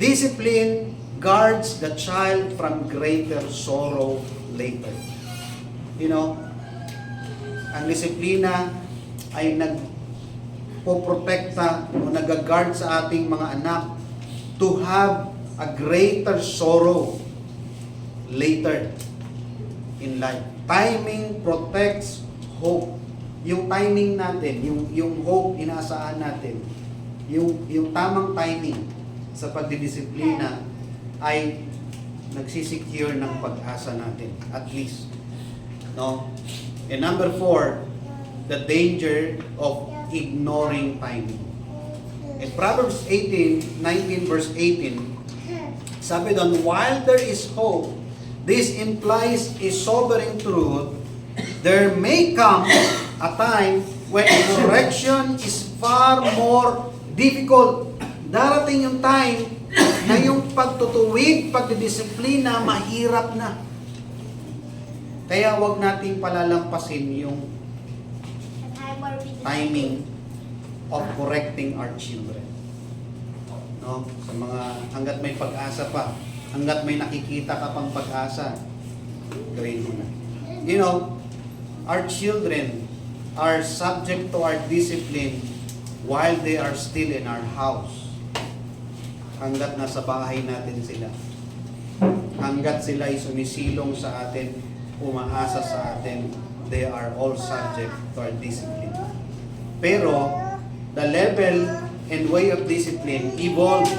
Discipline guards the child from greater sorrow later. You know, ang disiplina ay nagpoprotekta o nag-guard sa ating mga anak to have a greater sorrow later in life. Timing protects hope. Yung timing natin, yung hope inaasahan natin, yung tamang timing sa pagdidisiplina ay nagsisecure ng pag-asa natin, at least. No? And number 4, the danger of ignoring timing. In Proverbs 19 verse 18, sabi doon, while there is hope, this implies a sobering truth, there may come a time when correction is far more difficult. Darating yung time na yung pagtutuwid, pagdidisiplina, mahirap na. Kaya wag nating palalampasin yung timing of correcting our children. No? Sa mga hangga't may pag-asa pa, hangga't may nakikita ka pang pag-asa, gawin mo na. You know, our children are subject to our discipline while they are still in our house. Hangga't nasa bahay natin sila. Hangga't sila ay sumisilong sa atin, umaasa sa atin, they are all subject to our discipline. Pero, the level and way of discipline evolves.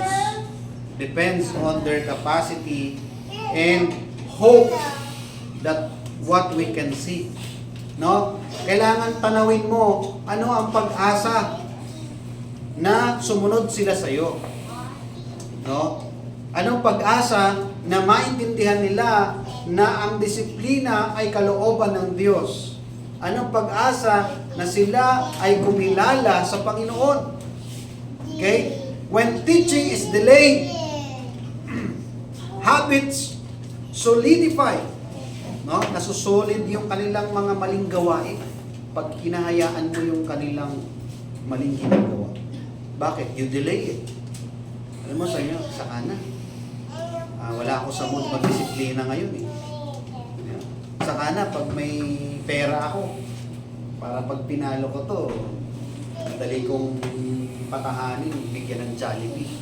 Depends on their capacity and hope that what we can see. No? Kailangan tanawin mo ano ang pag-asa na sumunod sila sa iyo. No? Anong pag-asa na maintindihan nila na ang disiplina ay kalooban ng Diyos? Anong pag-asa na sila ay kumilala sa Panginoon? Okay? When teaching is delayed, habits solidify. No? Nasusolid yung kanilang mga maling gawain pag hinahayaan mo yung kanilang maling ginagawa. Bakit? You delay it. Alam mo sa inyo, saka na. Wala ako sa mood mag-disiplina ngayon eh. Saka na, pag may pera ako, para pag pinalo ko to, madali kong patahanin, bigyan ng Jollibee.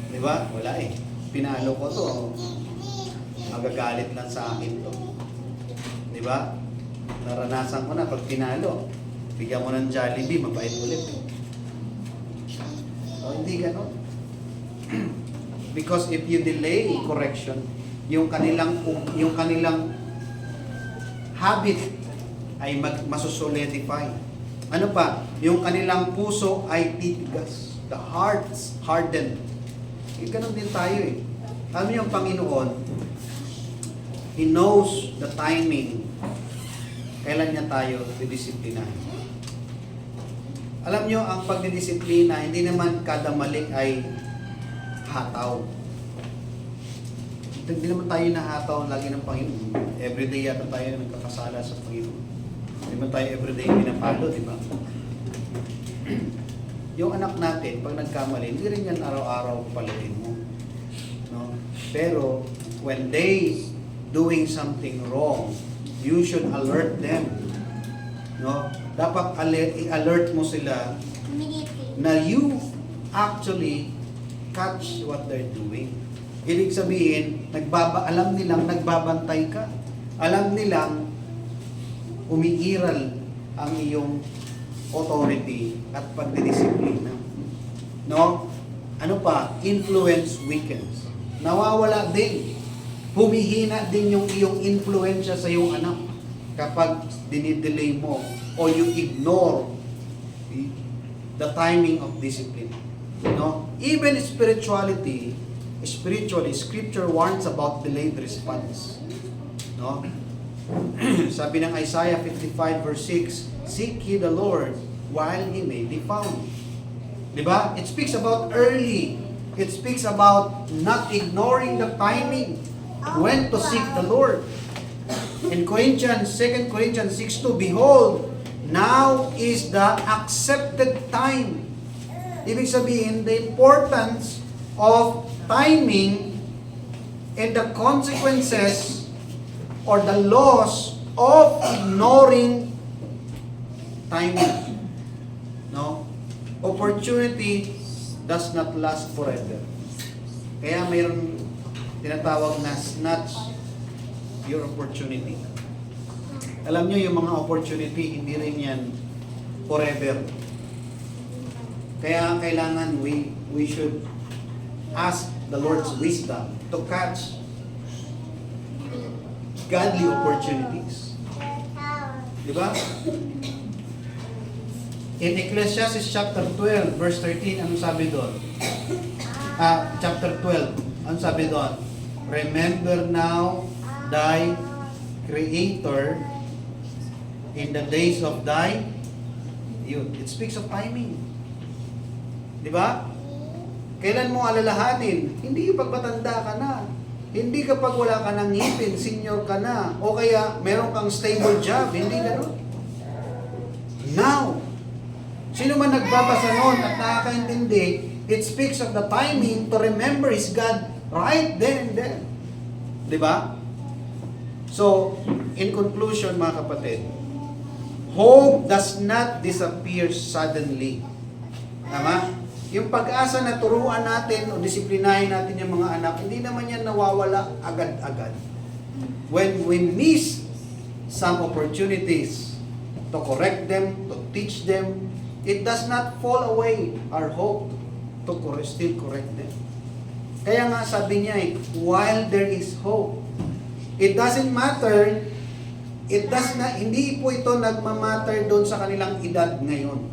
Di ba? Wala eh. Pinalo ko to, magagalit lang sa akin to. Di ba? Naranasan ko na, pag pinalo, bigyan mo ng Jollibee, mabait ulit. O, hindi ganon. Because if you delay correction, yung kanilang habit ay masusolidify. Ano pa? Yung kanilang puso ay titigas. The hearts hardened. Ganun din tayo eh. Alam niyo yung Panginoon, He knows the timing. Kailan niya tayo didisiplinahin. Alam niyo, ang pagdidisiplina, hindi naman kada mali ay hataw. Hindi naman tayo nahataw lagi ng Panginoon. Everyday yata tayo nagkakasala sa Panginoon. Hindi naman tayo everyday pinapalo, di ba? Yung anak natin, pag nagkamali, hindi rin yan araw-araw paluin mo. No? Pero, when they doing something wrong, you should alert them. No? Dapat i-alert mo sila Immediately. na you actually catch what they're doing. Ibig sabihin, alam nilang nagbabantay ka. Alam nilang umiiral ang iyong authority at pagdidisiplina. No? Ano pa? Influence weakens. Nawawala din. Humihina din yung iyong influensya sa iyong anak kapag dinidelay mo o you ignore the timing of discipline. No? Even spiritually, Scripture warns about delayed response. No? Sabi ng Isaiah 55 verse 6, seek ye the Lord while He may be found. Diba? It speaks about early. It speaks about not ignoring the timing when to seek the Lord. In 2 Corinthians 6:2, behold, now is the accepted time. Ibig sabihin, the importance of timing and the consequences or the loss of ignoring timing. No? Opportunity does not last forever. Kaya mayroon tinatawag na snatch your opportunity. Alam nyo, yung mga opportunity, hindi rin yan forever. Kaya kailangan we should ask the Lord's wisdom to catch godly opportunities. Di ba? In Ecclesiastes chapter 12, verse 13, anong sabi doon? Chapter 12, anong sabi doon? Remember now thy Creator in the days of thy youth. It speaks of timing. Di ba? Kailan mo alalahanin? Hindi yung pagbatanda ka na. Hindi kapag wala ka ng ngipin, senior ka na. O kaya meron kang stable job. Hindi gano'n. Now, sino man nagbabasa noon at nakakaintindi, it speaks of the timing to remember His God right then and then. Di ba? So, in conclusion mga kapatid, hope does not disappear suddenly. Tama? Yung pag-asa na turuan natin o disiplinahin natin yung mga anak, hindi naman yan nawawala agad-agad. When we miss some opportunities to correct them, to teach them, it does not fall away our hope to still correct them. Kaya nga sabi niya while there is hope, it doesn't matter, hindi po ito nagmamatter doon sa kanilang edad ngayon.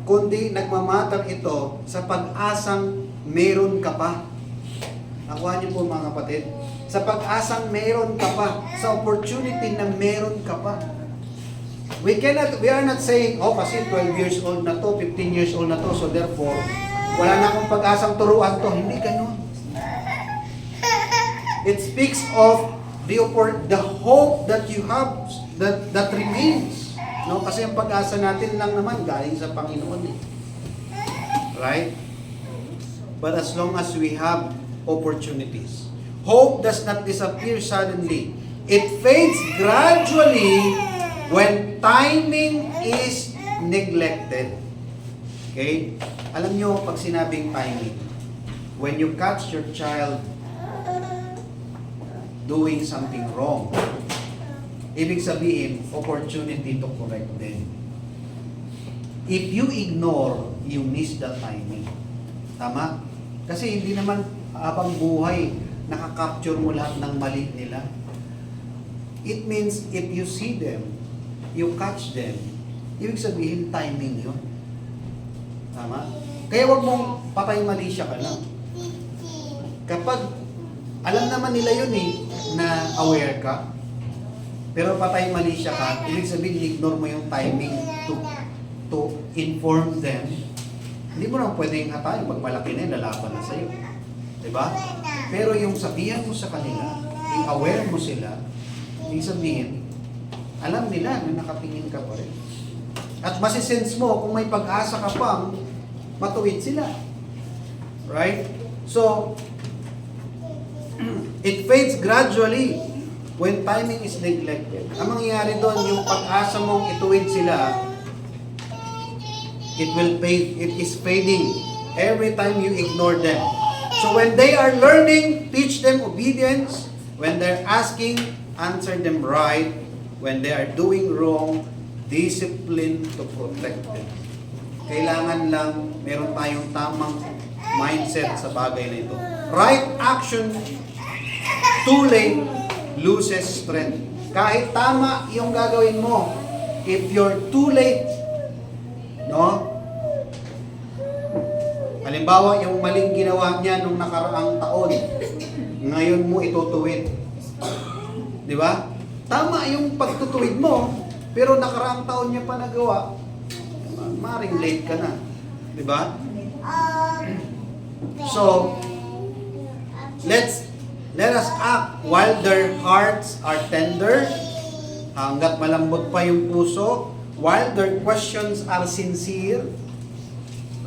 Kundi nagmamatter ito sa pag-asang meron ka pa. Nakuha niyo po mga kapatid? Sa pag-asang meron ka pa, sa opportunity na meron ka pa. We are not saying, kasi 12 years old na to, 15 years old na to, so therefore, wala na akong pag-asang turuan to. Hindi ganun. It speaks of the hope that you have, that remains. No? Kasi ang pag-asa natin lang naman galing sa Panginoon. Right? But as long as we have opportunities, hope does not disappear suddenly. It fades gradually when timing is neglected. Okay? Alam nyo, pag sinabing timing, when you catch your child doing something wrong, ibig sabihin, opportunity to correct them. If you ignore, you miss the timing. Tama? Kasi hindi naman habang buhay, nakakapture mo lahat ng mali nila. It means, if you see them, you catch them, ibig sabihin, timing yun. Tama? Kaya wag mong patay mali siya ka lang. Kapag alam naman nila yun na aware ka, pero patay mali siya ka, ibig sabihin, ignore mo yung timing to inform them. Hindi mo naman pwedeng hatayin, pag malaki na yun, lalaban na sa'yo. Diba? Pero yung sabihan mo sa kanila, i-aware mo sila, ibig sabihin, alam nila na nakatingin ka pa rin. At masisense mo kung may pag-asa ka pang matuwid sila. Right? So, it fades gradually when timing is neglected. Ang mangyayari doon, yung pag-asa mong ituwid sila, it will fade. It is fading every time you ignore them. So when they are learning, teach them obedience. When they're asking, answer them right. When they are doing wrong, discipline to protect them. Kailangan lang meron tayong tamang mindset sa bagay na ito. Right action, too late, loses strength. Kahit tama yung gagawin mo, if you're too late, no? Halimbawa, yung maling ginawa niya nung nakaraang taon, ngayon mo itutuwid. Di ba? Tama yung pagtutuwid mo, pero nakaraang taon niya pa nagawa, maring late ka na. Di ba? So, let us act while their hearts are tender, hanggat malambot pa yung puso, while their questions are sincere,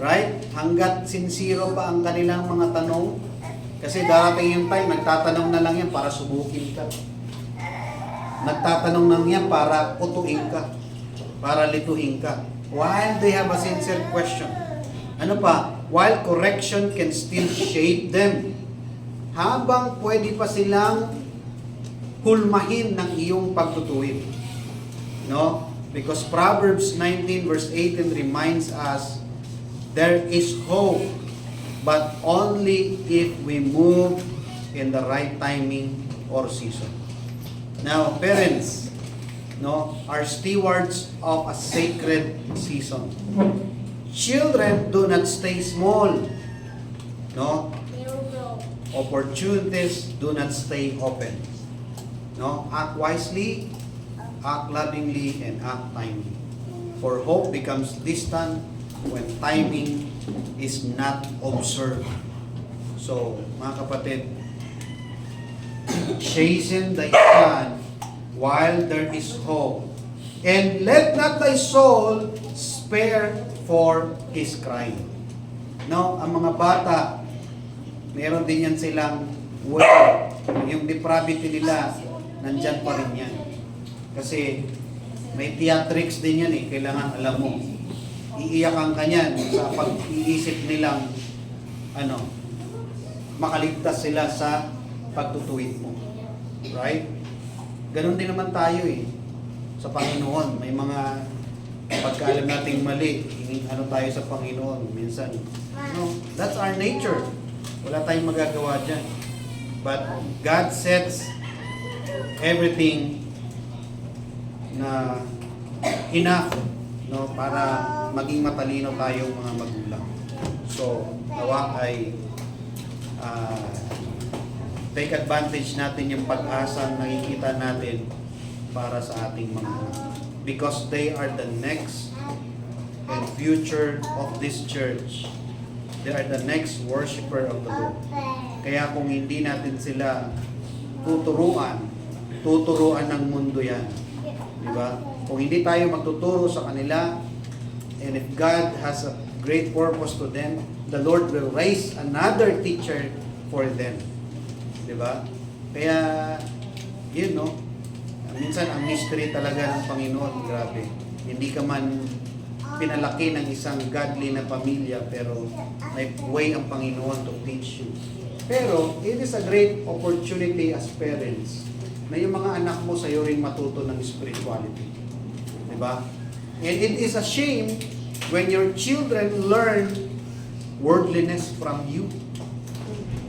right? Hanggat sincero pa ang kanilang mga tanong, kasi darating yung time, nagtatanong na lang yan para subukin ka. Nagtatanong lang yan para utuin ka, para lituhin ka. While they have a sincere question. Ano pa? While correction can still shape them. Habang pwede pa silang hulmahin ng iyong pagtutuwid. No? Because Proverbs 19 verse 18 reminds us, there is hope, but only if we move in the right timing or season. Now, parents, no, are stewards of a sacred season. Children do not stay small. No? Opportunities do not stay open. No? Act wisely, act lovingly, and act timely. For hope becomes distant when timing is not observed. So, mga kapatid, chasten thy son while there is hope, and let not thy soul spare for his crying. No, ang mga bata, meron din yan silang yung depravity nila, nandyan pa rin yan. Kasi may theatrics din yan kailangan alam mo. Iiyakan ka niyan sa pag-iisip nilang makaligtas sila sa pagtutuwid mo. Right? Ganon din naman tayo sa Panginoon. May mga pagka alam nating mali, ano tayo sa Panginoon, minsan, no, that's our nature. Wala tayong magagawa dyan. But God sets everything na enough, no, para maging matalino tayong mga magulang. So, nawa ay take advantage natin yung pag-asa na nakikita natin para sa ating mga anak. Because they are the next and future of this church. They are the next worshiper of the Lord. Kaya kung hindi natin sila tuturuan ng mundo yan. Diba? Kung hindi tayo magtuturo sa kanila, and if God has a great purpose to them, the Lord will raise another teacher for them. Diba? Kaya, yun, no? Minsan ang mystery talaga ng Panginoon, grabe. Hindi ka man pinalaki ng isang godly na pamilya, pero may way ang Panginoon to teach you. Pero, it is a great opportunity as parents na yung mga anak mo sa'yo rin matuto ng spirituality. Diba? And it is a shame when your children learn worldliness from you.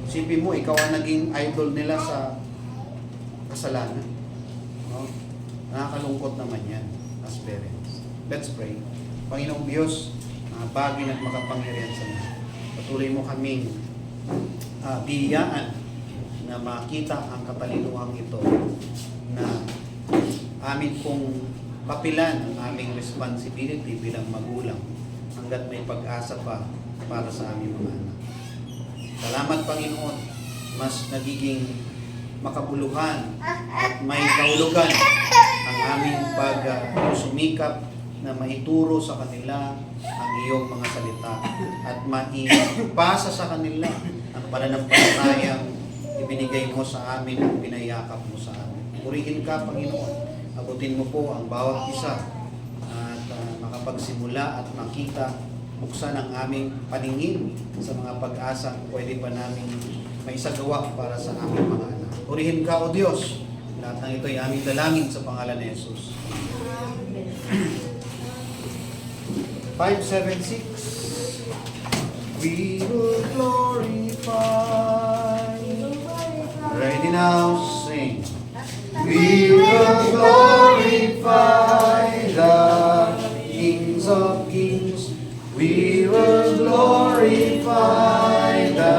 Isipin mo, ikaw ang naging idol nila sa kasalanan. No? Nakakalungkot naman yan as parents. Let's pray. Panginoong Diyos, bagay at makapangyarihan sa mga. Patuloy mo kaming biyayaan na makita ang katalinuhang ito na amin pong kapilan ang aming responsibility bilang magulang hanggat may pag-asa pa para sa aming mga anak. Salamat, Panginoon, mas nagiging makabuluhan at may kahulugan ang aming pagsumikap na maituro sa kanila ang iyong mga salita at maipasa sa kanila ang pananampalatayang ibinigay mo sa amin at pinayakap mo sa amin. Purihin ka, Panginoon. Abutin mo po ang bawat isa at makapagsimula at makita, buksan ang aming paningin sa mga pag-asa pwede pa namin maisagawa para sa aming mga anak. Purihin ka, O Diyos. Lahat ng ito ay aming dalangin sa pangalan ni Jesus. 576. We will glorify. Ready now, sing. We will glorify the kings of kings. We will glorify the